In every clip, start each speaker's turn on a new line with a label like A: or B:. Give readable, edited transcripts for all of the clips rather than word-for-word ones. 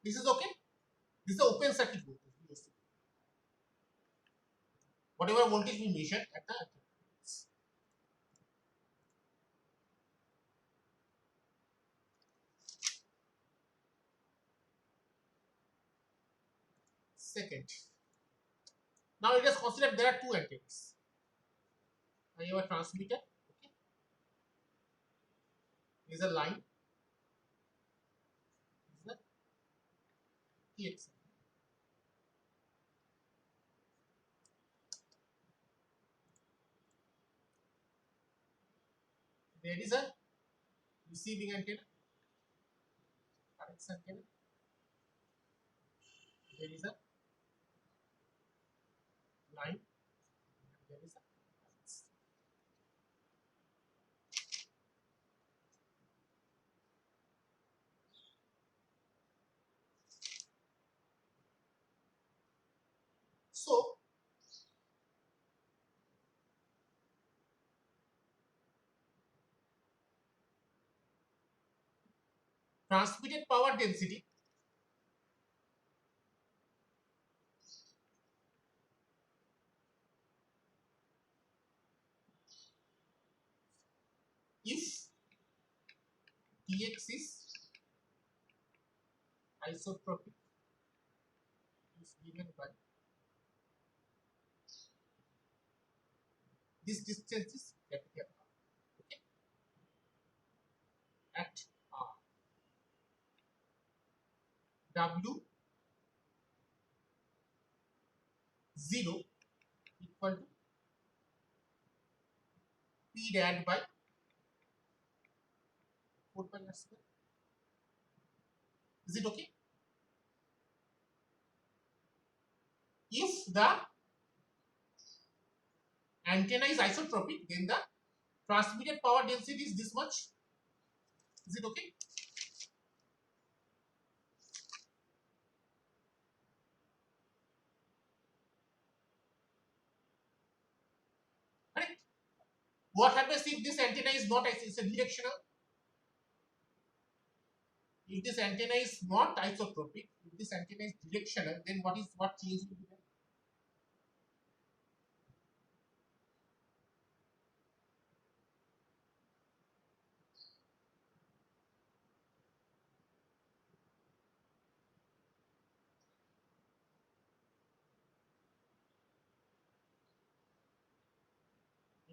A: This is okay. This is the open circuit voltage. Whatever voltage we measure at the second. Now let us consider there are two antennas. I have a transmitter. Okay. There is a line. This is the TX. There is a receiving antenna. RX antenna. There is a line. There is a RX. So transmitted power density if Tx is isotropic is given by this distance is capital R. Okay. At R, W 0 equal to P dad by 4 pi R square. Is it okay? If the antenna is isotropic, then the transmitted power density is this much. Is it okay? Correct. What happens if this antenna is not, it's a directional? If this antenna is not isotropic, if this antenna is directional, then what change will be there?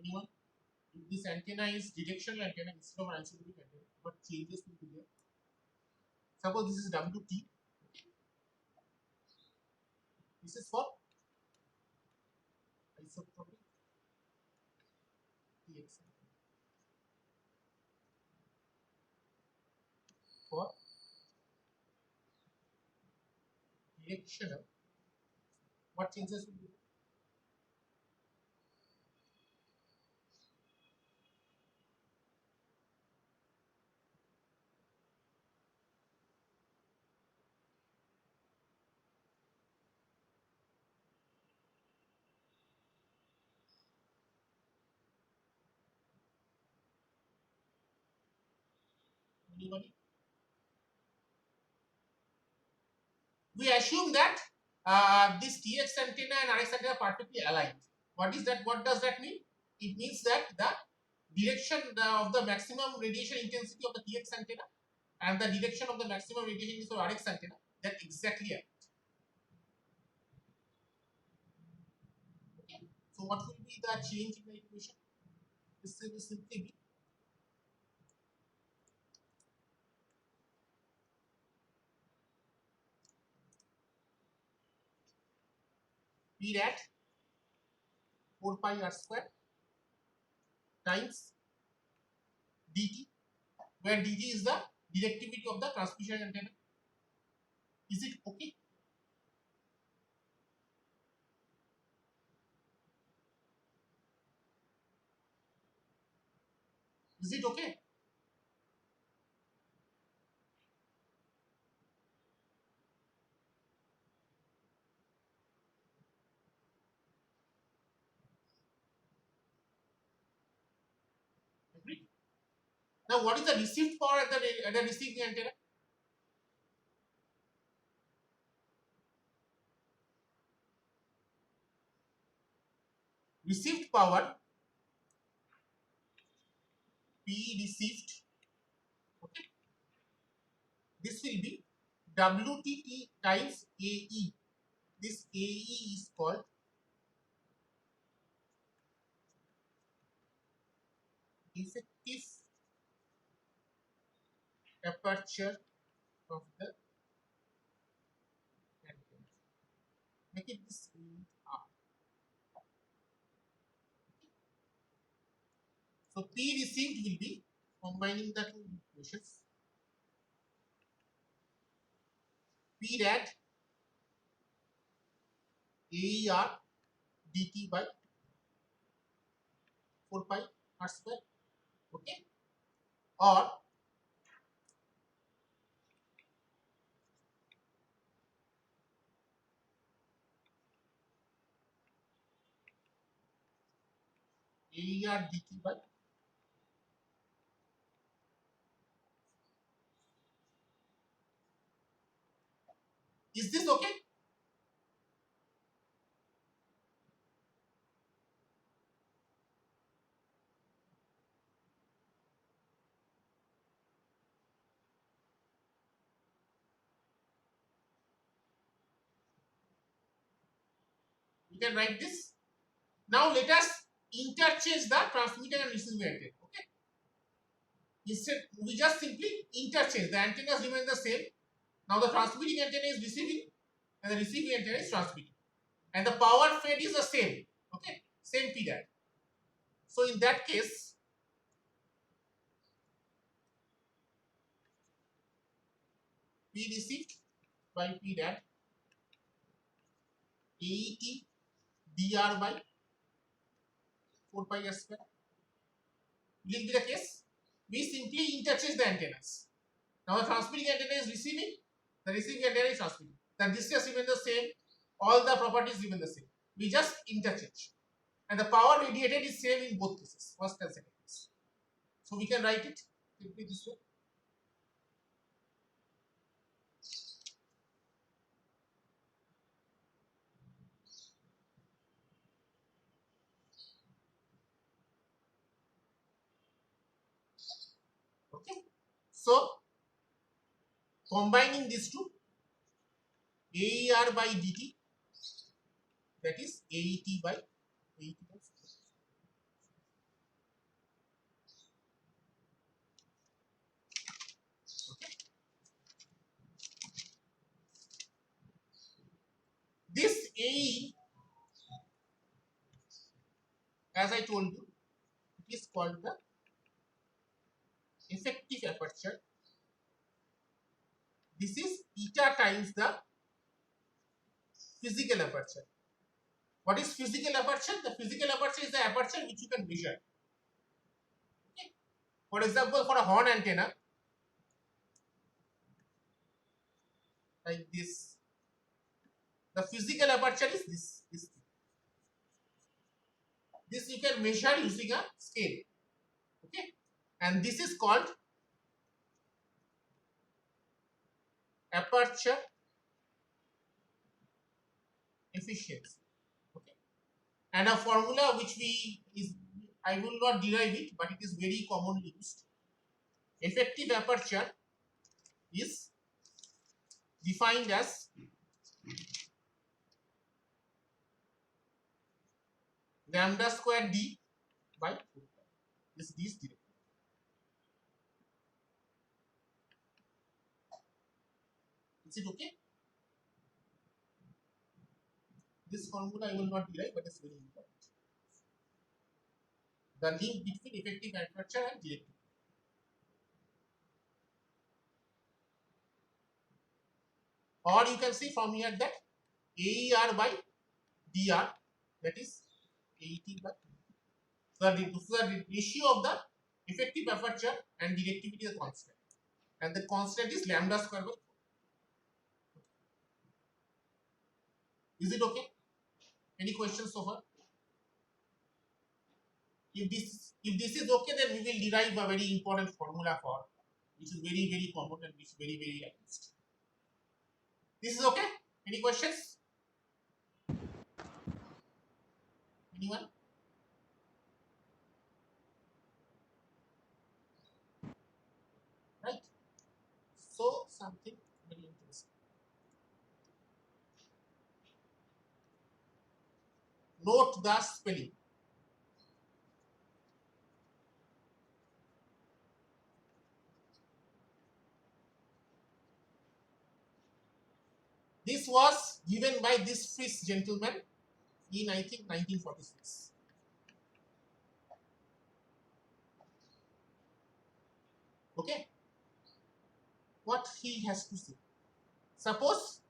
A: Anyone? If this antenna is directional antenna instead of an isotropic antenna, what changes will be there? Suppose this is WT. This is for isotropic TX. For directional, what changes will be there? Anybody? We assume that this TX antenna and RX antenna are perfectly aligned. What is that? What does that mean? It means that the direction of the maximum radiation intensity of the TX antenna and the direction of the maximum radiation intensity of RX antenna, that exactly aligned. Okay. So what will be the change in the equation? This will simply be P at 4 pi R square times dt, where dt is the directivity of the transmission antenna. Is it okay? Is it okay? Agreed. Now, what is the received power at the receiving antenna? received power P received, okay, this will be WTT times AE. This AE is called effective aperture of the antenna. Make it this R. So P received will be combining the two equations. P rad AER dt by 4 pi r square, okay, or AER dt by, is this okay? You can write this. Now let us interchange the transmitter and receiving antenna. Okay. Instead, we just simply interchange. The antennas remain the same. Now the transmitting antenna is receiving and the receiving antenna is transmitting. And the power fed is the same. Okay. Same P rad. So in that case, P received by P rad AET dr by 4 pi r square. Will it be the case? We simply interchange the antennas. Now the transmitting antenna is receiving, the receiving antenna is transmitting. The distance remain the same, all the properties remain the same. We just interchange. And the power radiated is same in both cases, first and second case. So we can write it simply this way. Okay. So combining these two, AER by dt, that is AET by AET by 4. Okay. This AE, as I told you, it is called the effective aperture. This is eta times the physical aperture. What is physical aperture? The physical aperture is the aperture which you can measure. Okay. For example, for a horn antenna, like this, the physical aperture is this. This you can measure using a scale. Okay. And this is called aperture efficiency. Okay. And a formula which I will not derive it, but it is very commonly used. Effective aperture is defined as lambda square d by 4 pi. This d is direct. Is it okay? This formula I will not derive, but it's very important. The link between effective aperture and directivity. Or you can see from here that AER by DR, that is AET by. So the ratio of the effective aperture and directivity is constant. And the constant is lambda square by 4. Is it okay? Any questions so far? If this is okay, then we will derive a very important formula for, which is very, very common and which is very, very advanced. This is okay? Any questions? Anyone? something very interesting. Note the spelling. This was given by this Swiss gentleman in, I think, 1946. Okay, what he has to say. Suppose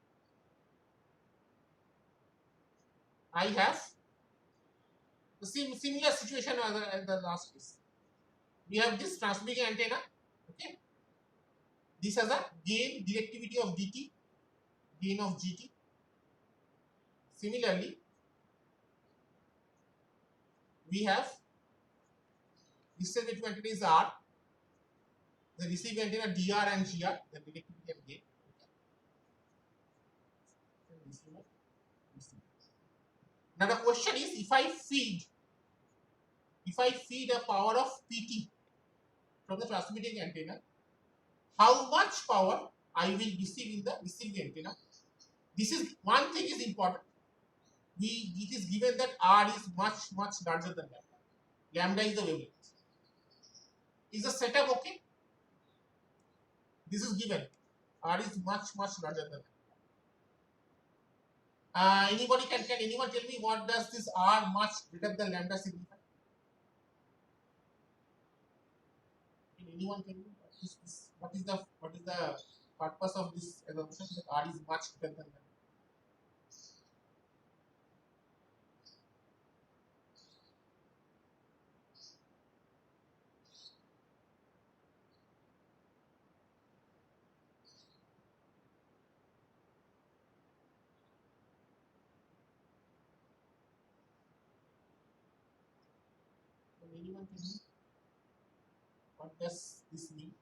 A: I have the similar situation as the last case. We have this transmitting antenna. Okay, this has a gain directivity of dt, gain of gt. Similarly, we have distance between antenna is r, the receiving antenna dr and gr, the directivity and gain. Now the question is, if I feed a power of pt from the transmitting antenna, how much power I will receive in the receiving antenna. This is one thing is important. It is given that r is much larger than lambda. Lambda is the wavelength. Is the setup okay? This is given. R is much larger than lambda. Can anyone tell me what does this r much greater than lambda signify? Can anyone tell me what is the purpose of this assumption that r is much greater than lambda? Can anyone tell me what does this mean?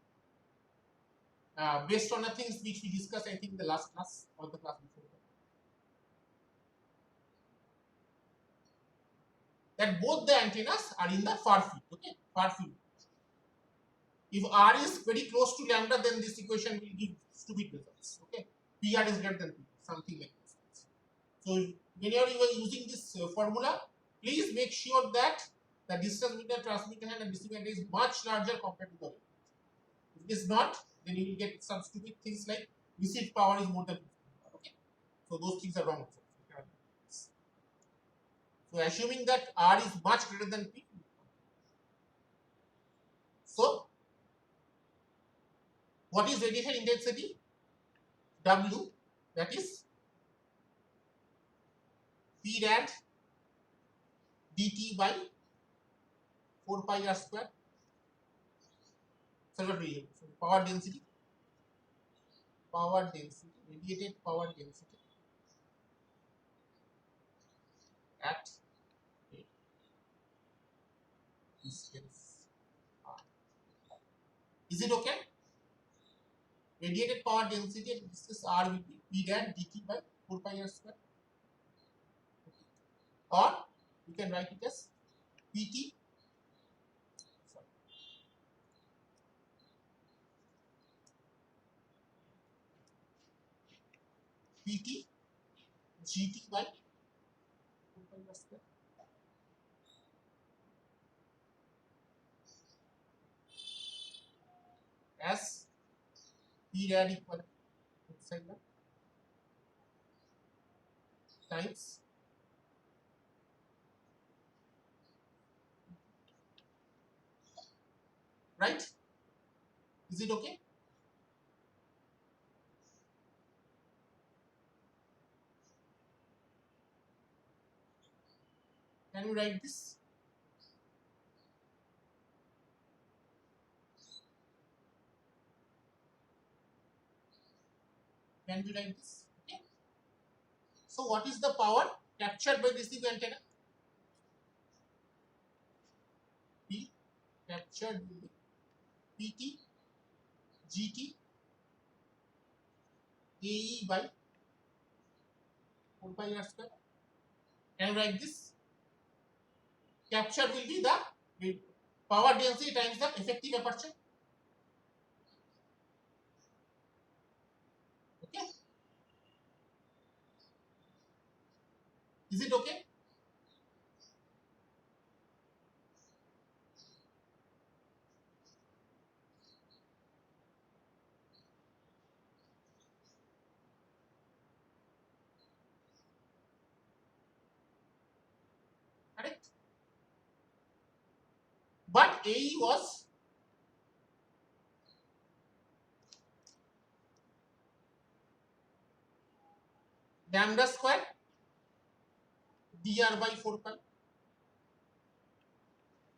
A: Based on the things which we discussed, I think, in the last class or the class before that both the antennas are in the far field. Okay, far field. If r is very close to lambda, then this equation will give stupid results. Okay, PR is greater than P, something like this. So whenever you are using this formula, please make sure that the distance between the transmitter and receiving antenna is much larger compared to the wavelength. If it is not, then you will get some stupid things like received power is more than 50. Okay, so those things are wrong. So assuming that r is much greater than P, so what is radiation intensity? W, that is P rad dt by 4 pi r square. So power density, radiated power density at distance r. Is it okay? Radiated power density at distance r will be P rad dt by 4 pi r square. Or you can write it as PT PT GT by 4 pi r square. As P rad equal inside the times right? Is it okay? Can you write this? Can you write this? Okay. So what is the power captured by receiving antenna? P captured will be PT GT AE by 4 pi r square. Can you write this? Capture will be the power density times the effective aperture. Is it okay? Correct? But AE was lambda square dr by 4 pi.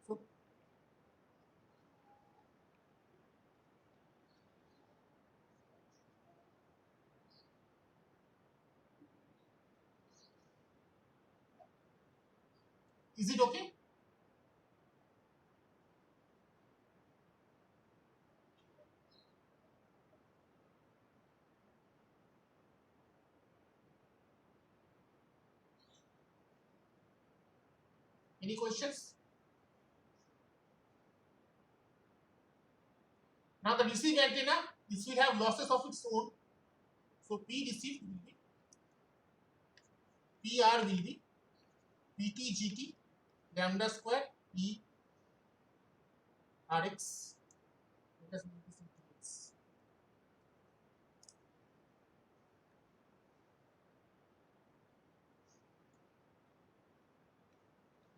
A: So is it okay? Any questions? Now the receive antenna, this will have losses of its own. So P received will be PR will be PT GT lambda square E RX. Let us make this into X.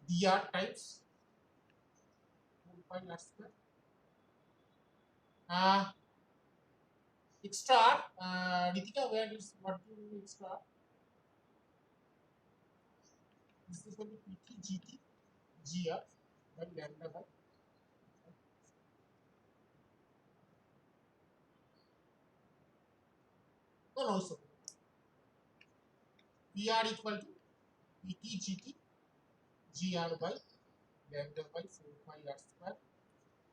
A: DR times 4 pi R square. Extra Ritika, where is what do you mean extra? This is going to be PT GT GR by lambda by no, so PR equal to PT GT GR by lambda by 4 pi R square.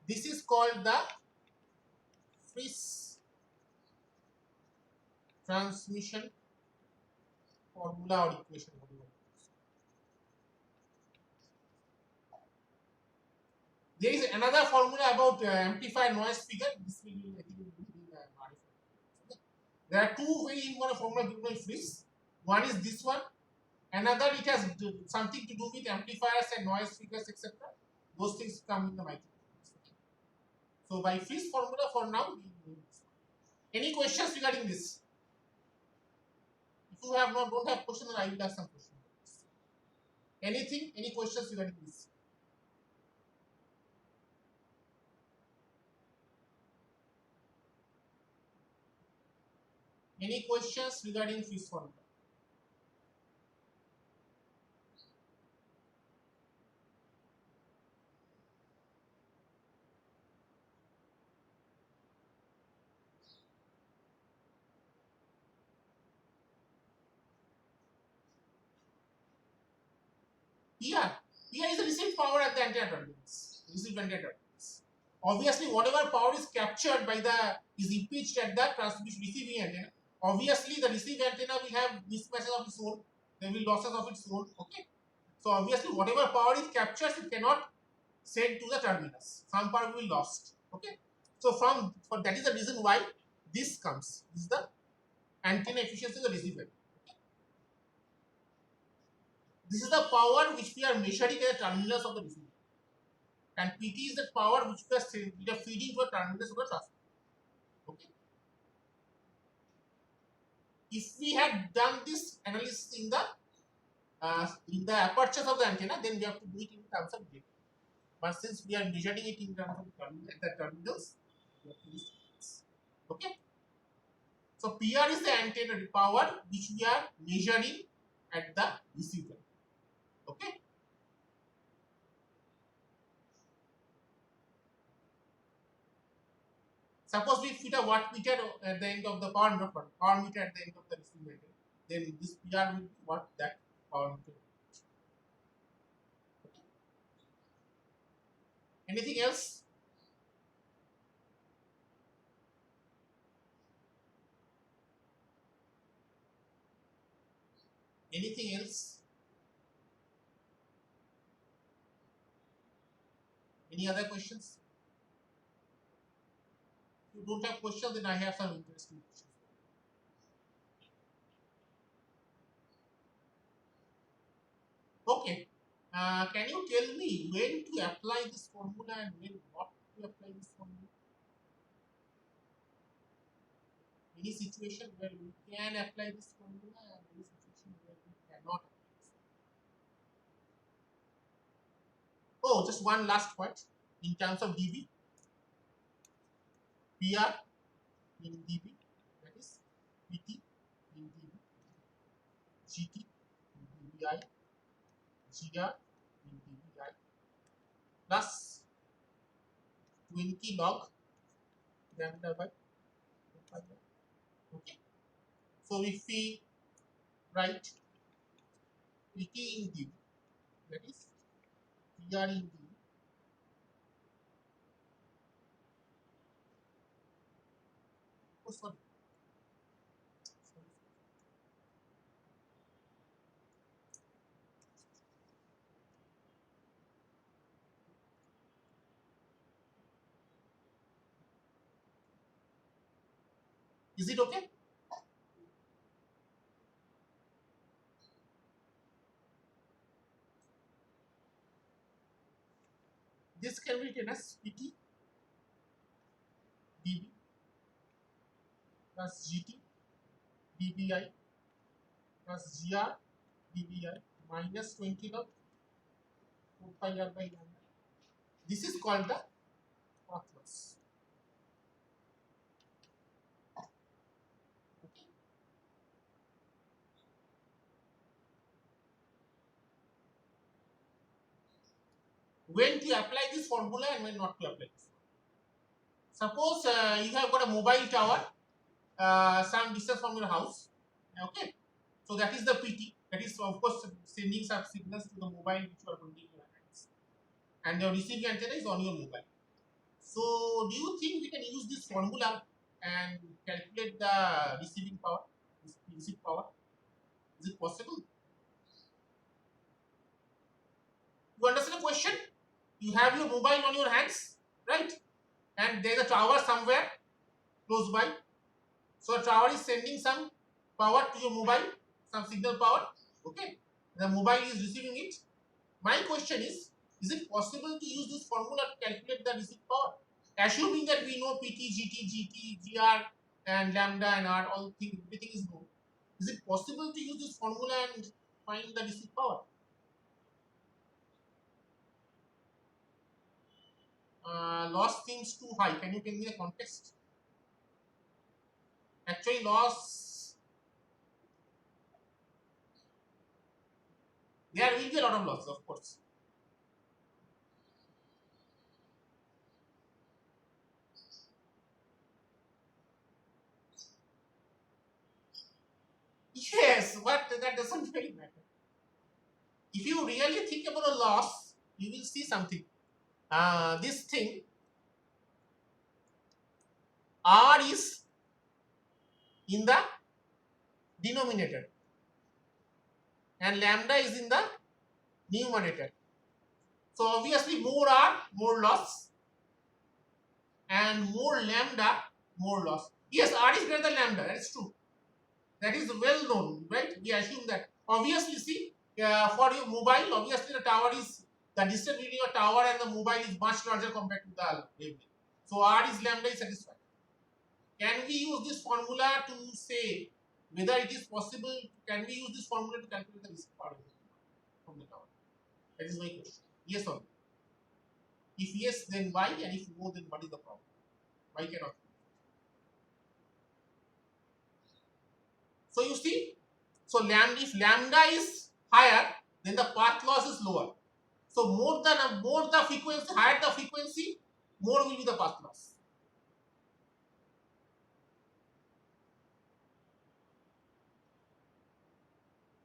A: This is called the Friis transmission formula or equation. There is another formula about amplifier noise figure. This will be, I think, okay. There are two very important formula given by Friis. One is this one. Another, it has something to do with amplifiers and noise figures, etc. Those things come in the microphone. So by Friis formula for now, any questions regarding this? If you have not don't have question, I will have some questions. Anything? Any questions regarding this? Any questions regarding Friis formula? PR. PR is the received power at the antenna terminals. Received antenna terminals. Obviously, whatever power is captured by the is impeached at the transmission receiving antenna. Obviously, the receiving antenna will have mismatches of its own. There will be losses of its own. Okay. So obviously, whatever power is captured, it cannot send to the terminus. Some power will be lost. Okay. So for that is the reason why this comes. This is the antenna efficiency of the receiver. This is the power which we are measuring at the terminals of the receiver. And PT is the power which we are feeding to the terminals of the transmitter. Okay. If we had done this analysis in the apertures of the antenna, then we have to do it in terms of data. But since we are measuring it in terms of the terminals, we have to use this. Okay. So PR is the antenna power which we are measuring at the receiver. Okay. Suppose we fit a wattmeter at the end of the power meter at the end of the receiver, then this PR will be what that power meter. Okay. Anything else? Anything else? Any other questions? If you don't have questions, then I have some interesting questions. Okay. Can you tell me when to apply this formula and when not to apply this formula? Any situation where we can apply this formula and any situation where we cannot apply this formula. Oh, just one last point in terms of dB. PR in dB, that is PT in dB, GT in dBi, GR in dBi, plus 20 log lambda by 2 pi. Okay. So if we write PT in dB, that is PR in dB, oh sorry, is it okay? This can be written as PT dB plus GT dBi plus GR dBi minus 20 log 4 pi r by lambda. This is called the path loss. Okay. When to apply this formula and when not to apply this. Suppose you have got a mobile tower some distance from your house. Okay. So that is the PT. That is of course sending some signals to the mobile which you are holding in your hands. And your receiving antenna is on your mobile. So do you think we can use this formula and calculate the receiving power, receive power? Is it possible? You understand the question? You have your mobile on your hands, right? And there is a tower somewhere close by. So a tower is sending some power to your mobile, some signal power. Okay, the mobile is receiving it. My question is it possible to use this formula to calculate the received power? Assuming that we know PT, GT, GT, GR, and lambda and R, all things, everything is known. Is it possible to use this formula and find the received power? Loss seems too high. Can you tell me the context? Actually, loss, there will be a lot of loss, of course. Yes, but that doesn't really matter. If you really think about a loss, you will see something. This thing R is in the denominator and lambda is in the numerator. So obviously more R, more loss, and more lambda, more loss. Yes, R is greater than lambda, that is true. That is well known, right? We assume that. Obviously, see, for your mobile, obviously the tower is, the distance between your tower and the mobile is much larger compared to the wavelength. So R is lambda is satisfied. Can we use this formula to say whether it is possible? Can we use this formula to calculate the risk part from the tower? That is my question. Yes or no? If yes, then why? And if no, then what is the problem? Why cannot? So you see, so if lambda is higher, then the path loss is lower. So more the frequency, higher the frequency, more will be the path loss.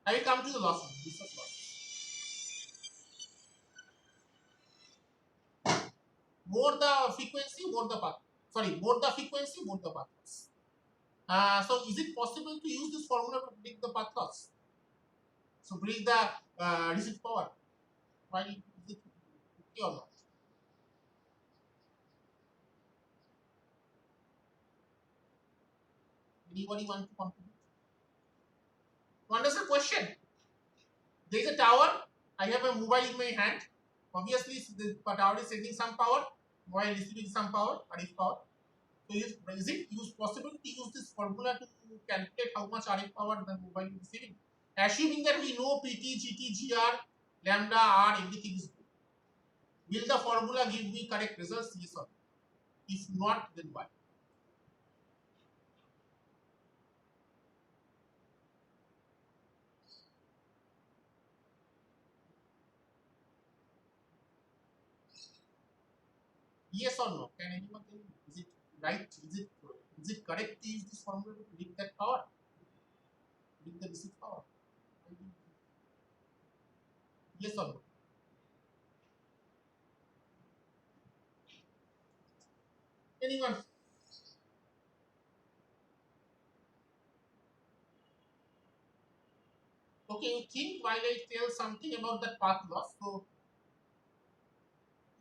A: I will come to the losses, business losses. More the frequency, more the path. Sorry, more the frequency, more the path loss. So is it possible to use this formula to predict the path loss? So predict the receive power. Why is it okay or not? Anybody want to contribute? To understand the question, there is a tower I have a mobile in my hand. Obviously, the tower is sending some power while receiving some power, RF power. So, is it possible to use this formula to calculate how much RF power the mobile is receiving? Assuming that we know PT, GT, GR, lambda, R, everything is good. Will the formula give me correct results? Yes or no? If not, then why? Yes or no? Can anyone tell me? Is it right? Is it correct to use this formula to predict that power? Predict the receipt power? Yes or no? Anyone? Okay, you think while I tell something about that path loss. So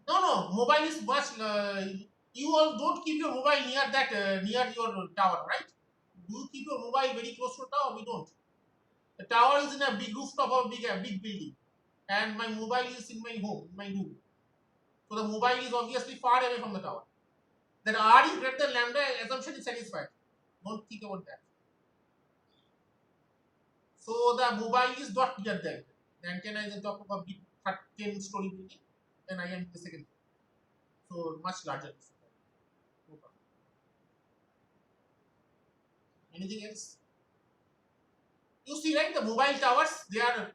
A: no, mobile is much. You all don't keep your mobile near that near your tower, right? Do you keep your mobile very close to the tower? We don't. The tower is in a big rooftop of a big building, and my mobile is in my home, in my room. So the mobile is obviously far away from the tower. Then R is greater than lambda assumption is satisfied. Don't think about that. So the mobile is not near the antenna. The antenna is on top of a big 10-story building, and I am in the second floor. So much larger. No problem. Anything else? You see, right? The mobile towers, they are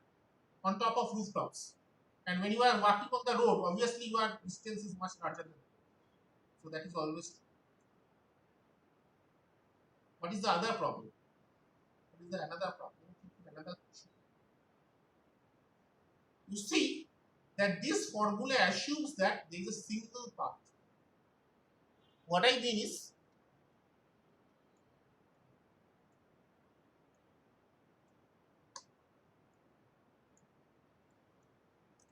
A: on top of rooftops. And when you are walking on the road, obviously your distance is much larger than that. So that is always. What is the other problem? What is the another problem? Another question. You see that this formula assumes that there is a single path. What I mean is,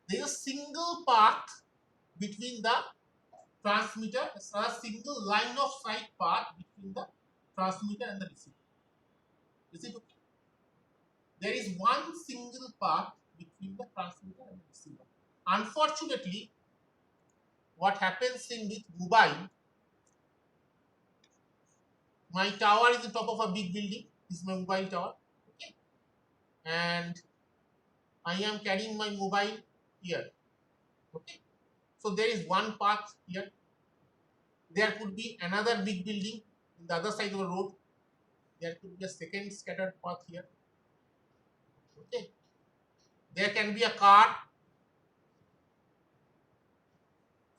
A: there is a single path between the transmitter, a single line of sight path between the transmitter and the receiver. Is it okay? There is one single path between the transmitter and the receiver. Unfortunately, what happens in with mobile, my tower is on top of a big building. This is my mobile tower. Okay. And I am carrying my mobile here. Okay. So there is one path here. There could be another big building in the other side of the road. There could be a second scattered path here. Okay. There can be a car.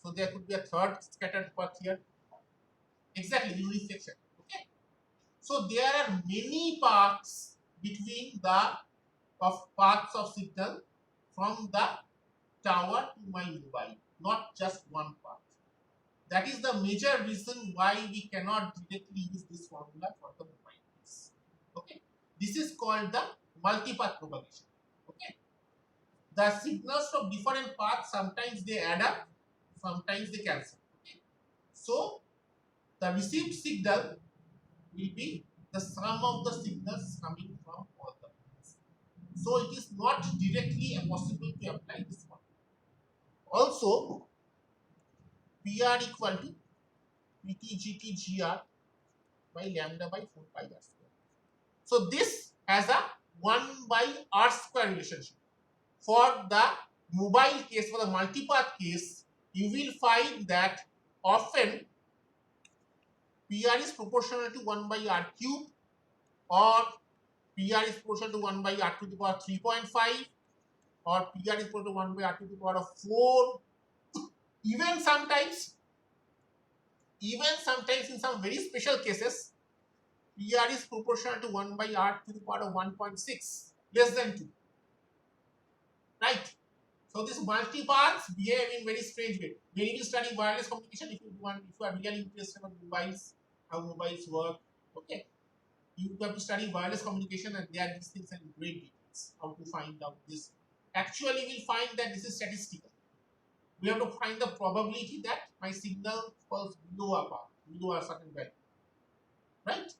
A: So there could be a third scattered path here. Exactly, reflection. Okay. So there are many paths between the paths of signal from the tower to my mobile, not just one path. That is the major reason why we cannot directly use this formula for the mobile case. Okay. This is called the multipath propagation. Okay. The signals from different paths, sometimes they add up, sometimes they cancel. Okay. So the received signal will be the sum of the signals coming from all the paths. So it is not directly possible to apply this one. Also, PR equal to PTGTGR by lambda by 4 pi r square. So this has a 1 by r square relationship. For the mobile case, for the multipath case, you will find that often PR is proportional to 1 by r cube, or PR is proportional to 1 by r to the power 3.5, or PR is equal to 1 by r to the power of 4. Even sometimes in some very special cases, PR is proportional to 1 by r to the power of 1.6, less than 2. Right? So these multipaths behave in very strange way. When you study wireless communication, if you are really interested in mobiles, how mobiles work, okay, you have to study wireless communication, and there are these things in great details. How to find out this? Actually, we'll find that this is statistical. We have to find the probability that my signal falls below a path, below a certain value. Right?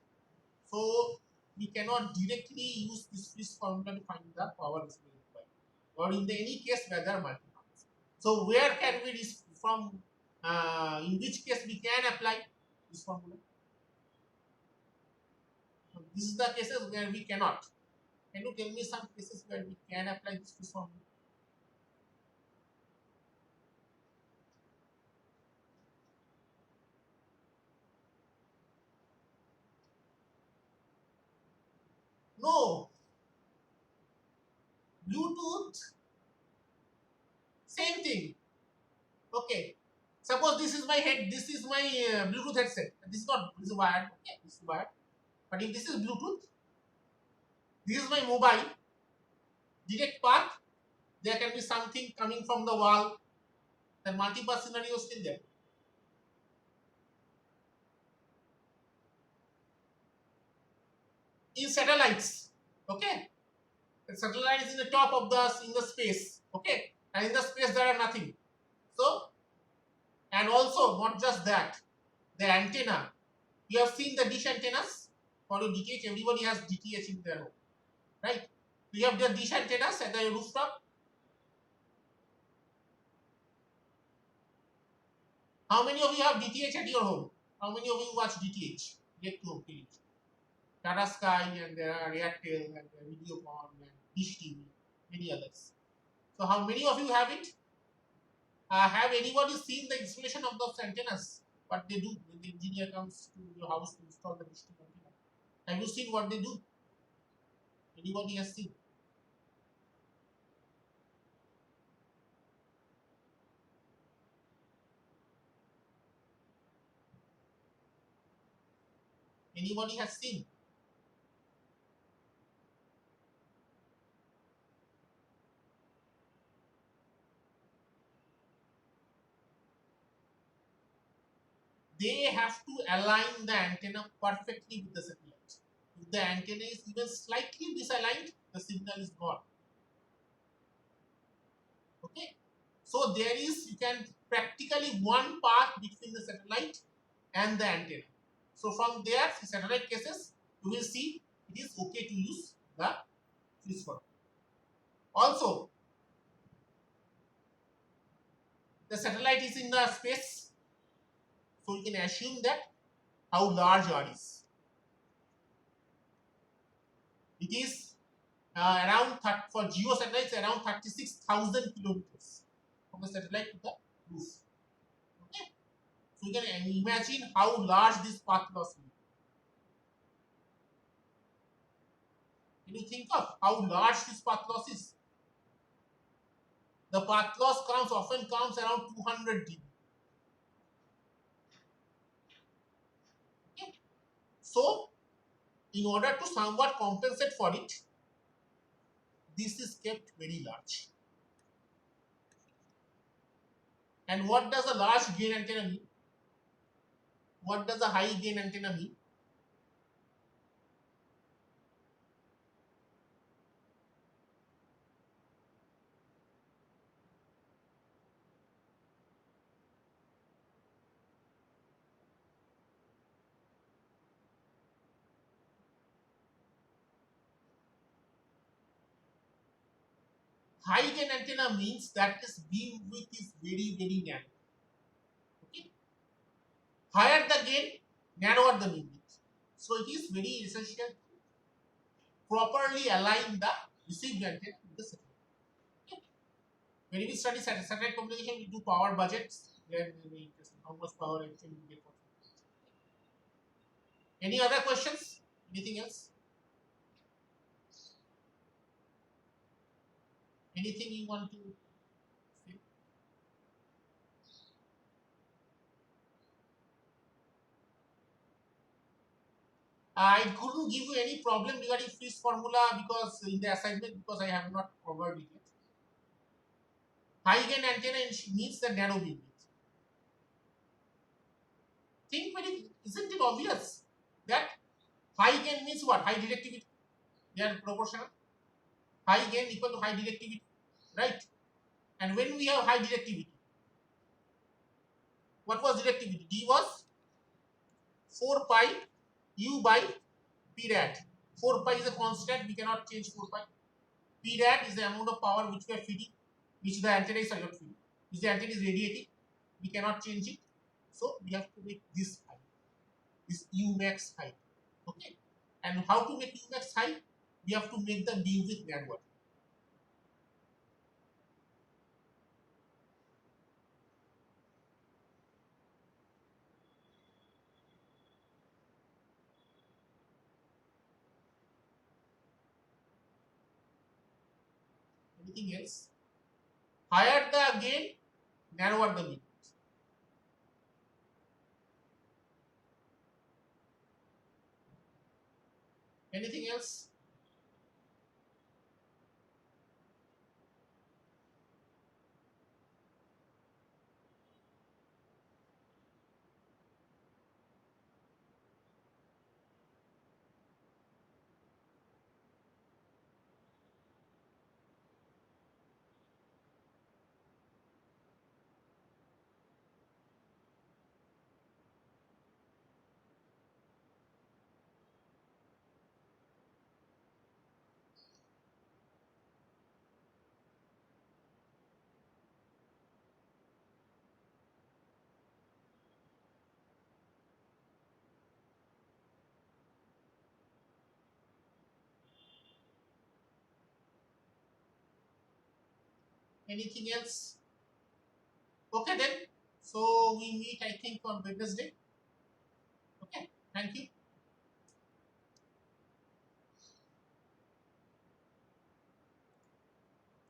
A: So we cannot directly use this formula to find the power distribution. or in the any case where there are multiple. So where can we from in which case we can apply this formula? So this is the cases where we cannot. Can you tell me some cases where we can apply this formula? No. Bluetooth, same thing. Okay. Suppose this is my head, this is my Bluetooth headset. This is not, this is wired. Okay, this is wired. But if this is Bluetooth, this is my mobile, direct path, there can be something coming from the wall, then multi-path scenario is still there. In satellites, okay, the satellite is in the top of the space, okay, and in the space there are nothing. So, and also not just that, the antenna. You have seen the dish antennas for your DTH. Everybody has DTH in their home, right? You have the dish antennas at the rooftop. How many of you have DTH at your home? How many of you watch DTH? Get to home, Tata Sky, and there are Airtel and Videocon and Dish TV, many others. So how many of you have it? Have anybody seen the installation of those antennas? What they do when the engineer comes to your house to install the Dish TV antenna? Have you seen what they do? Anybody has seen? Anybody has seen? They have to align the antenna perfectly with the satellite. If the antenna is even slightly misaligned, the signal is gone. Okay, so there is, you can practically one path between the satellite and the antenna. So from there, the satellite cases, you will see it is okay to use the Swiss formula. Also, the satellite is in the space, so you can assume that how large R is. It is around for geo satellites around 36,000 kilometers from the satellite to the roof. Okay, so you can imagine how large this path loss will be. Can you think of how large this path loss is? The path loss often comes around 200 dB. Okay. So, in order to somewhat compensate for it, this is kept very large. And what does a large gain antenna mean? What does a high gain antenna mean? High gain antenna means that this beam width is very, very narrow. Okay. Higher the gain, narrower the beam width. So it is very essential to properly align the received antenna with the satellite. Okay. When we study satellite communication, we do power budgets. Then we just how much power actually we get. Any other questions? Anything else? Anything you want to say? I couldn't give you any problem regarding Swiss formula because in the assignment because I have not covered it yet. High gain antenna means the narrow beam width. Think very, isn't it obvious that high gain means what? High directivity. They are proportional. High gain equal to high directivity, right? And when we have high directivity, what was directivity? D was 4 pi u by p rad. 4 pi is a constant, we cannot change 4 pi. P rad is the amount of power which we are feeding, which the antenna is not feeding. If the antenna is radiating, we cannot change it. So we have to make this high, this Umax high. Okay. And how to make Umax high? We have to make the beam width narrower. Anything else? Higher the gain, narrower the beam. Anything else? Anything else? Okay then. So we meet, I think, on Wednesday. Okay. Thank you.